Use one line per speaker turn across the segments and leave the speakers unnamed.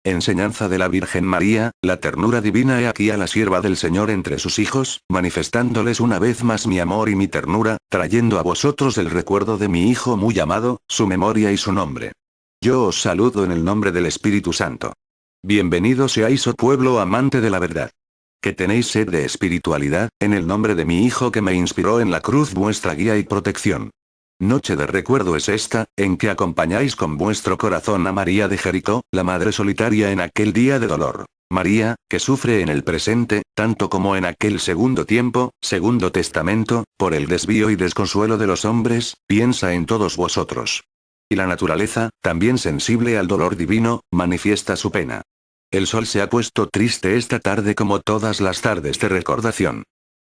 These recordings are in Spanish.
Enseñanza de la Virgen María, la ternura divina. He aquí a la sierva del Señor entre sus hijos, manifestándoles una vez más mi amor y mi ternura, trayendo a vosotros el recuerdo de mi Hijo muy amado, su memoria y su nombre. Yo os saludo en el nombre del Espíritu Santo. Bienvenidos seáis, oh pueblo amante de la verdad. Que tenéis sed de espiritualidad, en el nombre de mi Hijo que me inspiró en la cruz, vuestra guía y protección. Noche de recuerdo es esta, en que acompañáis con vuestro corazón a María de Jericó, la madre solitaria en aquel día de dolor. María, que sufre en el presente, tanto como en aquel segundo tiempo, segundo testamento, por el desvío y desconsuelo de los hombres, piensa en todos vosotros. Y la naturaleza, también sensible al dolor divino, manifiesta su pena. El sol se ha puesto triste esta tarde como todas las tardes de recordación.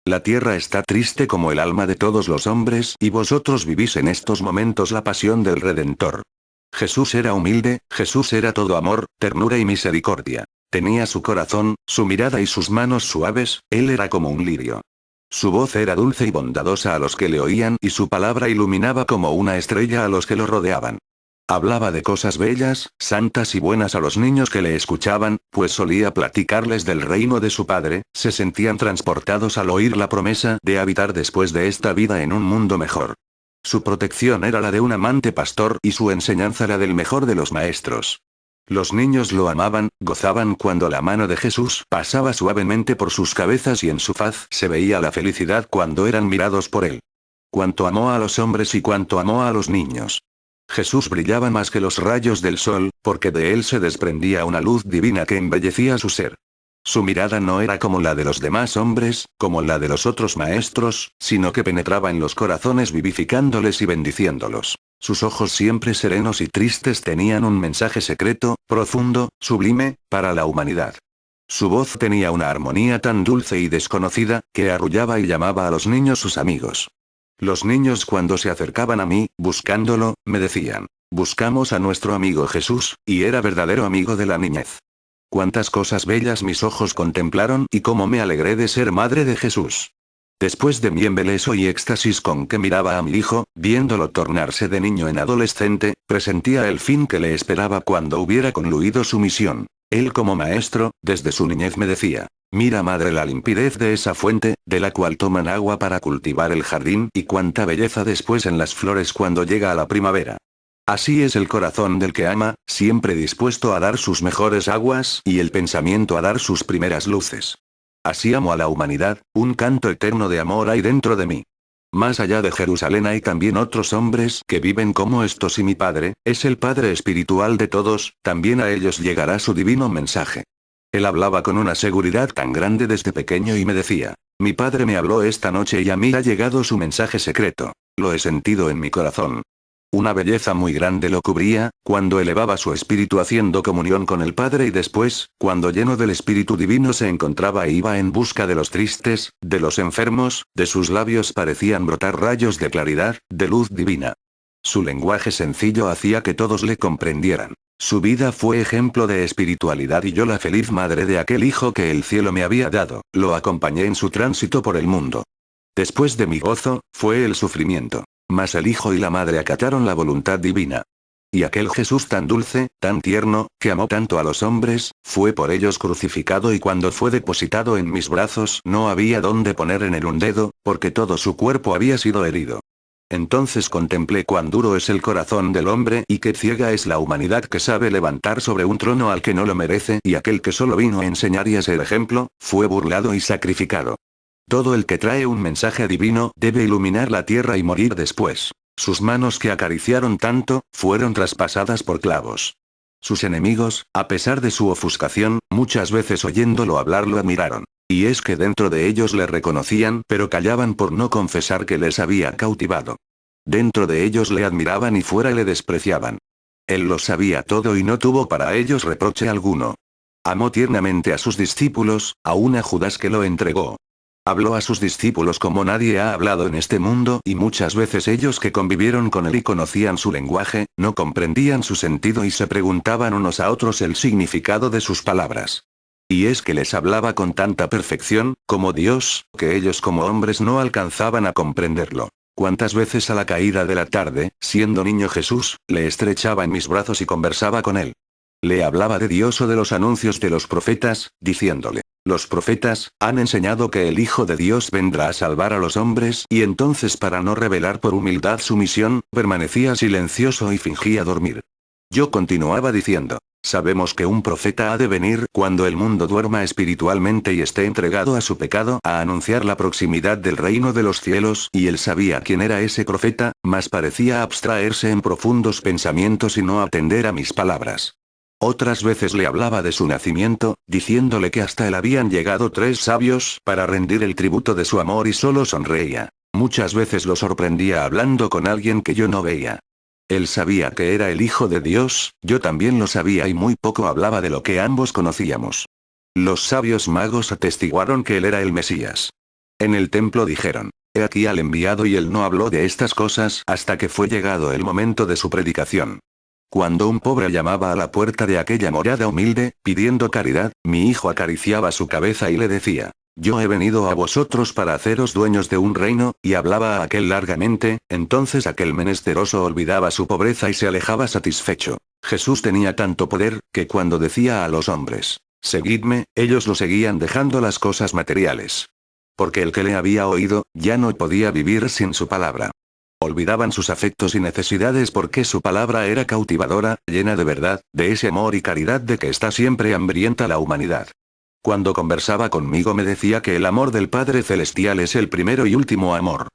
La tierra está triste como el alma de todos los hombres y vosotros vivís en estos momentos la pasión del Redentor. Jesús era humilde, Jesús era todo amor, ternura y misericordia. Tenía su corazón, su mirada y sus manos suaves, él era como un lirio. Su voz era dulce y bondadosa a los que le oían y su palabra iluminaba como una estrella a los que lo rodeaban. Hablaba de cosas bellas, santas y buenas a los niños que le escuchaban, pues solía platicarles del reino de su Padre, se sentían transportados al oír la promesa de habitar después de esta vida en un mundo mejor. Su protección era la de un amante pastor y su enseñanza la del mejor de los maestros. Los niños lo amaban, gozaban cuando la mano de Jesús pasaba suavemente por sus cabezas y en su faz se veía la felicidad cuando eran mirados por él. Cuánto amó a los hombres y cuánto amó a los niños. Jesús brillaba más que los rayos del sol, porque de él se desprendía una luz divina que embellecía su ser. Su mirada no era como la de los demás hombres, como la de los otros maestros, sino que penetraba en los corazones vivificándoles y bendiciéndolos. Sus ojos siempre serenos y tristes tenían un mensaje secreto, profundo, sublime, para la humanidad. Su voz tenía una armonía tan dulce y desconocida, que arrullaba y llamaba a los niños sus amigos. Los niños cuando se acercaban a mí, buscándolo, me decían, buscamos a nuestro amigo Jesús, y era verdadero amigo de la niñez. Cuántas cosas bellas mis ojos contemplaron y cómo me alegré de ser madre de Jesús. Después de mi embeleso y éxtasis con que miraba a mi hijo, viéndolo tornarse de niño en adolescente, presentía el fin que le esperaba cuando hubiera concluido su misión. Él como maestro, desde su niñez me decía, mira madre la limpidez de esa fuente, de la cual toman agua para cultivar el jardín y cuánta belleza después en las flores cuando llega a la primavera. Así es el corazón del que ama, siempre dispuesto a dar sus mejores aguas y el pensamiento a dar sus primeras luces. Así amo a la humanidad, un canto eterno de amor hay dentro de mí. Más allá de Jerusalén hay también otros hombres que viven como estos y mi Padre, es el Padre espiritual de todos, también a ellos llegará su divino mensaje. Él hablaba con una seguridad tan grande desde pequeño y me decía, mi Padre me habló esta noche y a mí ha llegado su mensaje secreto, lo he sentido en mi corazón. Una belleza muy grande lo cubría, cuando elevaba su espíritu haciendo comunión con el Padre y después, cuando lleno del Espíritu Divino se encontraba e iba en busca de los tristes, de los enfermos, de sus labios parecían brotar rayos de claridad, de luz divina. Su lenguaje sencillo hacía que todos le comprendieran. Su vida fue ejemplo de espiritualidad y yo la feliz madre de aquel hijo que el cielo me había dado, lo acompañé en su tránsito por el mundo. Después de mi gozo, fue el sufrimiento. Mas el hijo y la madre acataron la voluntad divina. Y aquel Jesús tan dulce, tan tierno, que amó tanto a los hombres, fue por ellos crucificado y cuando fue depositado en mis brazos no había dónde poner en él un dedo, porque todo su cuerpo había sido herido. Entonces contemplé cuán duro es el corazón del hombre y qué ciega es la humanidad que sabe levantar sobre un trono al que no lo merece y aquel que solo vino a enseñar y a ser ejemplo, fue burlado y sacrificado. Todo el que trae un mensaje divino debe iluminar la tierra y morir después. Sus manos que acariciaron tanto, fueron traspasadas por clavos. Sus enemigos, a pesar de su ofuscación, muchas veces oyéndolo hablar lo admiraron. Y es que dentro de ellos le reconocían pero callaban por no confesar que les había cautivado. Dentro de ellos le admiraban y fuera le despreciaban. Él lo sabía todo y no tuvo para ellos reproche alguno. Amó tiernamente a sus discípulos, aun a Judas que lo entregó. Habló a sus discípulos como nadie ha hablado en este mundo y muchas veces ellos que convivieron con él y conocían su lenguaje, no comprendían su sentido y se preguntaban unos a otros el significado de sus palabras. Y es que les hablaba con tanta perfección, como Dios, que ellos como hombres no alcanzaban a comprenderlo. Cuántas veces a la caída de la tarde, siendo niño Jesús, le estrechaba en mis brazos y conversaba con él. Le hablaba de Dios o de los anuncios de los profetas, diciéndole: los profetas han enseñado que el Hijo de Dios vendrá a salvar a los hombres, y entonces, para no revelar por humildad su misión, permanecía silencioso y fingía dormir. Yo continuaba diciendo: sabemos que un profeta ha de venir cuando el mundo duerma espiritualmente y esté entregado a su pecado, a anunciar la proximidad del reino de los cielos, y él sabía quién era ese profeta, mas parecía abstraerse en profundos pensamientos y no atender a mis palabras. Otras veces le hablaba de su nacimiento, diciéndole que hasta él habían llegado 3 sabios para rendir el tributo de su amor, y solo sonreía. Muchas veces lo sorprendía hablando con alguien que yo no veía. Él sabía que era el Hijo de Dios, yo también lo sabía, y muy poco hablaba de lo que ambos conocíamos. Los sabios magos atestiguaron que él era el Mesías. En el templo dijeron: he aquí al enviado, y él no habló de estas cosas hasta que fue llegado el momento de su predicación. Cuando un pobre llamaba a la puerta de aquella morada humilde, pidiendo caridad, mi hijo acariciaba su cabeza y le decía: yo he venido a vosotros para haceros dueños de un reino, y hablaba a aquel largamente. Entonces aquel menesteroso olvidaba su pobreza y se alejaba satisfecho. Jesús tenía tanto poder, que cuando decía a los hombres: seguidme, ellos lo seguían dejando las cosas materiales. Porque el que le había oído, ya no podía vivir sin su palabra. Olvidaban sus afectos y necesidades porque su palabra era cautivadora, llena de verdad, de ese amor y caridad de que está siempre hambrienta la humanidad. Cuando conversaba conmigo me decía que el amor del Padre Celestial es el primero y último amor.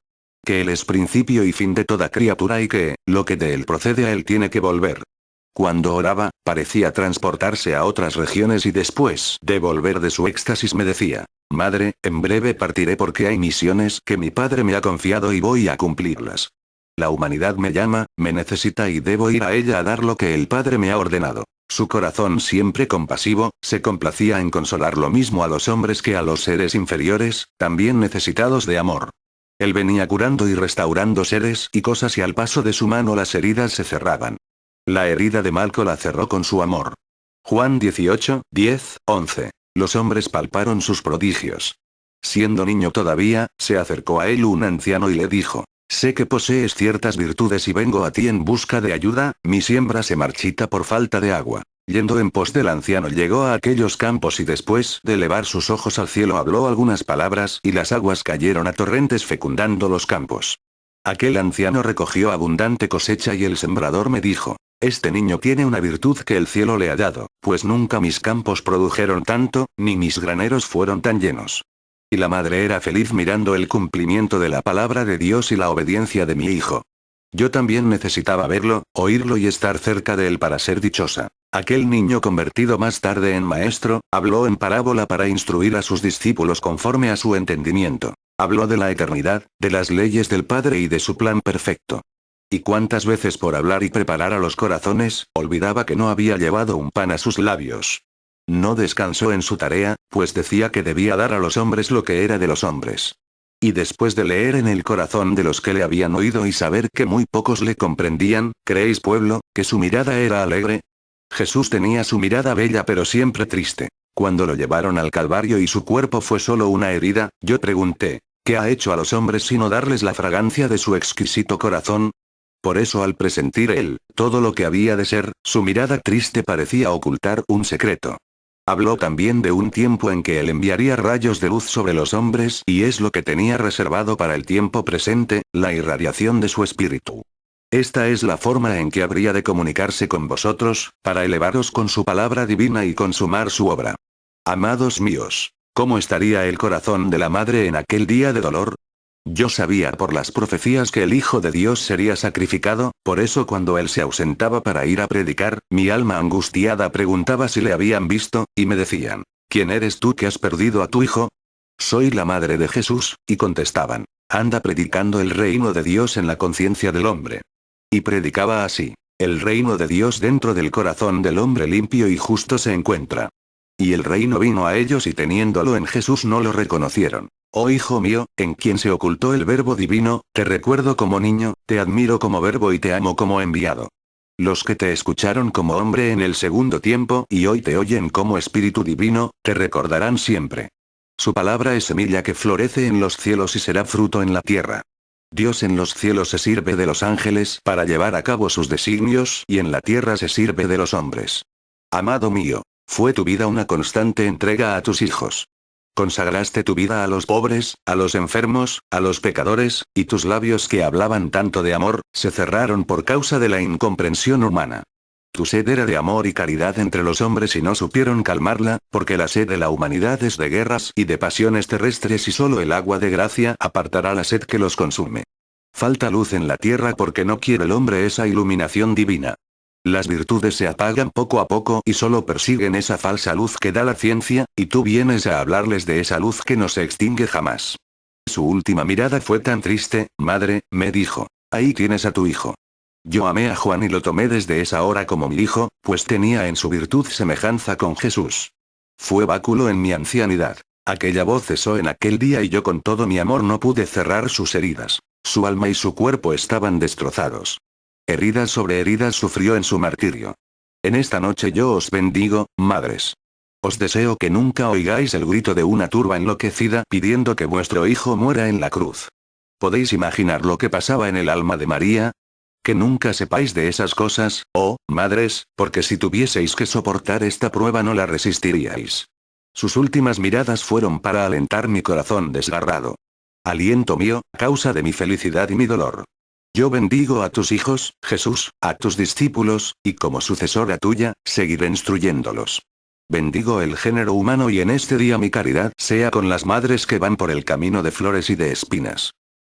Que Él es principio y fin de toda criatura y que, lo que de Él procede a Él tiene que volver. Cuando oraba, parecía transportarse a otras regiones y después de volver de su éxtasis me decía: madre, en breve partiré porque hay misiones que mi Padre me ha confiado y voy a cumplirlas. La humanidad me llama, me necesita y debo ir a ella a dar lo que el Padre me ha ordenado. Su corazón, siempre compasivo, se complacía en consolar lo mismo a los hombres que a los seres inferiores, también necesitados de amor. Él venía curando y restaurando seres y cosas, y al paso de su mano las heridas se cerraban. La herida de Malco la cerró con su amor. Juan 18, 10, 11. Los hombres palparon sus prodigios. Siendo niño todavía, se acercó a él un anciano y le dijo: sé que posees ciertas virtudes y vengo a ti en busca de ayuda, mi siembra se marchita por falta de agua. Yendo en pos del anciano llegó a aquellos campos y después de elevar sus ojos al cielo habló algunas palabras y las aguas cayeron a torrentes fecundando los campos. Aquel anciano recogió abundante cosecha y el sembrador me dijo: este niño tiene una virtud que el cielo le ha dado, pues nunca mis campos produjeron tanto, ni mis graneros fueron tan llenos. Y la madre era feliz mirando el cumplimiento de la palabra de Dios y la obediencia de mi hijo. Yo también necesitaba verlo, oírlo y estar cerca de él para ser dichosa. Aquel niño convertido más tarde en maestro, habló en parábola para instruir a sus discípulos conforme a su entendimiento. Habló de la eternidad, de las leyes del Padre y de su plan perfecto. Y cuántas veces por hablar y preparar a los corazones, olvidaba que no había llevado un pan a sus labios. No descansó en su tarea, pues decía que debía dar a los hombres lo que era de los hombres. Y después de leer en el corazón de los que le habían oído y saber que muy pocos le comprendían, ¿creéis, pueblo, que su mirada era alegre? Jesús tenía su mirada bella pero siempre triste. Cuando lo llevaron al Calvario y su cuerpo fue solo una herida, yo pregunté: ¿qué ha hecho a los hombres sino darles la fragancia de su exquisito corazón? Por eso al presentir él todo lo que había de ser, su mirada triste parecía ocultar un secreto. Habló también de un tiempo en que él enviaría rayos de luz sobre los hombres, y es lo que tenía reservado para el tiempo presente, la irradiación de su espíritu. Esta es la forma en que habría de comunicarse con vosotros, para elevaros con su palabra divina y consumar su obra. Amados míos, ¿cómo estaría el corazón de la madre en aquel día de dolor? Yo sabía por las profecías que el Hijo de Dios sería sacrificado, por eso cuando él se ausentaba para ir a predicar, mi alma angustiada preguntaba si le habían visto, y me decían: ¿quién eres tú que has perdido a tu hijo? Soy la madre de Jesús, y contestaban: anda predicando el reino de Dios en la conciencia del hombre. Y predicaba así: el reino de Dios dentro del corazón del hombre limpio y justo se encuentra. Y el reino vino a ellos y teniéndolo en Jesús no lo reconocieron. Oh hijo mío, en quien se ocultó el verbo divino, te recuerdo como niño, te admiro como verbo y te amo como enviado. Los que te escucharon como hombre en el segundo tiempo y hoy te oyen como espíritu divino, te recordarán siempre. Su palabra es semilla que florece en los cielos y será fruto en la tierra. Dios en los cielos se sirve de los ángeles para llevar a cabo sus designios y en la tierra se sirve de los hombres. Amado mío, fue tu vida una constante entrega a tus hijos. Consagraste tu vida a los pobres, a los enfermos, a los pecadores, y tus labios que hablaban tanto de amor, se cerraron por causa de la incomprensión humana. Tu sed era de amor y caridad entre los hombres y no supieron calmarla, porque la sed de la humanidad es de guerras y de pasiones terrestres y solo el agua de gracia apartará la sed que los consume. Falta luz en la tierra porque no quiere el hombre esa iluminación divina. Las virtudes se apagan poco a poco y solo persiguen esa falsa luz que da la ciencia, y tú vienes a hablarles de esa luz que no se extingue jamás. Su última mirada fue tan triste, madre, me dijo. Ahí tienes a tu hijo. Yo amé a Juan y lo tomé desde esa hora como mi hijo, pues tenía en su virtud semejanza con Jesús. Fue báculo en mi ancianidad. Aquella voz cesó en aquel día y yo con todo mi amor no pude cerrar sus heridas. Su alma y su cuerpo estaban destrozados. Heridas sobre heridas sufrió en su martirio. En esta noche yo os bendigo, madres. Os deseo que nunca oigáis el grito de una turba enloquecida pidiendo que vuestro hijo muera en la cruz. ¿Podéis imaginar lo que pasaba en el alma de María? Que nunca sepáis de esas cosas, oh, madres, porque si tuvieseis que soportar esta prueba no la resistiríais. Sus últimas miradas fueron para alentar mi corazón desgarrado. Aliento mío, causa de mi felicidad y mi dolor. Yo bendigo a tus hijos, Jesús, a tus discípulos, y como sucesora tuya, seguiré instruyéndolos. Bendigo el género humano y en este día mi caridad sea con las madres que van por el camino de flores y de espinas.